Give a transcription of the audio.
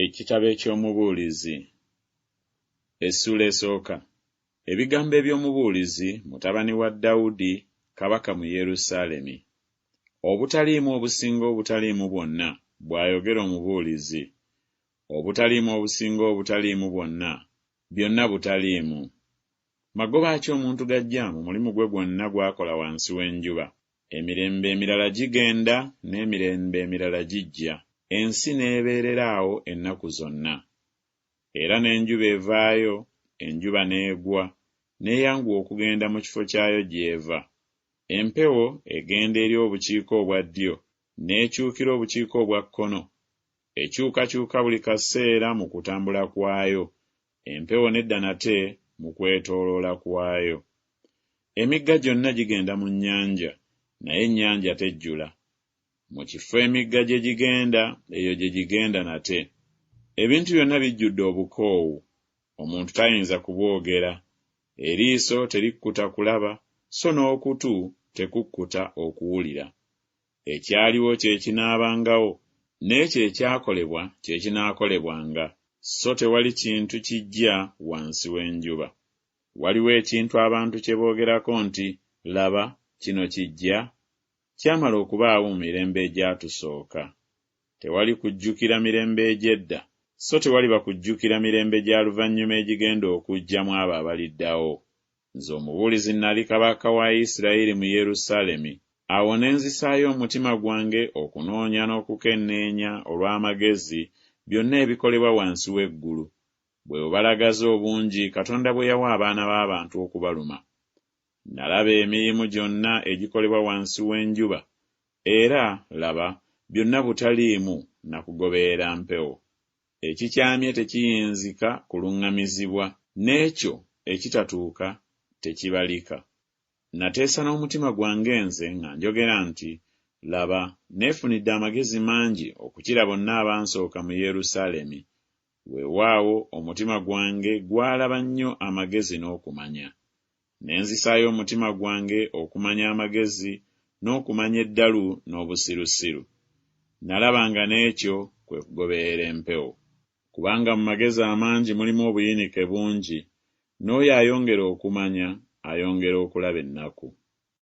Ekitabo eky'Omubuulizi, essula esooka. Ebigambo eby'Omubuulizi mutabani wa Dawudi kabaka mu Yerusaalemi. Obutaliimu obusinga obutaliimu bwonna, bw'ayogera Omubuulizi. Obutaliimu obusinga obutaliimu bwonna, byonna butaliimu. Magoba ki omuntu gajja mu mulimu gwe gwonna gw'akola wansi w'enjuba? Emirembe emirala gigenda n'emirembe emirala gijja. Ensi n'ebeerera awo ennaku zonna. Era n'enjuba evaayo, enjuba n'egwa, n'eyanguwa okugenda mu kifo kyayo gy'eva. Empewo egenda eri obukiika obwa ddyo, n'ekyukira obukiika obwa kkono. Ekyukakyuka buli kaseera mu kutambula kwayo, empewo nedda nate mu kwetooloola kwayo. Emigga gyonna gigenda mu nnyanja, naye ennyanja tejjula. Mu kifo emigga gye gigenda, eyo gye gigenda nate. Ebintu byonna bijjudde obukoowu, omuntu tayinza kubwogera. Eriiso terikkuta kulaba, so n'okutu tekukkuta okuwulira. Ekyaliwo kye kinaabangawo, n'ekyo ekyakolebwa kye kinaakolebwanga, so tewali kintu kijja wansi w'enjuba. Waliwo ekintu abantu kye boogerako nti, laba, kino kijja? Kyamala okubaawo mu mirembe egyatusooka. Tewali kujjukira mirembe egy'edda, so tewaliba kujjukira mirembe gya luvannyuma egigenda okujjamu abo abaliddawo. Nze Omubuulizi nali kabaka wa Isirayiri mu Yerusaalemi. Awo ne nzisaayo omutima gwange okunoonya n'okukenneenya olw'amagezi byonna ebikolebwa wansi w'eggulu. Bwe bubalagaze obungi Katonda bwe yawa abaana b'abantu okubaluma. Nalaba emirimu gyonna egikolebwa wansi w'enjuba, era laba, byonna butaliimu na kugoberera mpewo. Ekikyamye tekiyinzika kuluŋŋamizibwa, n'ekyo ekitatuuka tekibalika. Nateesa n'omutima gwange nze nga njogera nti, laba, neefunidde amagezi mangi okukira bonna abansooka mu Yerusaalemi. Weewaawo omutima gwange gwalaba nnyo amagezi n'okumanya. Ne nzisaayo omutima gwange okumanya amagezi n'okumanya eddalu n'obusirusiru. Nalabanga n'ekyo kwe kugoberera empewo. Kubanga mu magezi amangi mulimu obuyinike bungi, n'oyo ayongera okumanya, ayongera okulaba ennaku.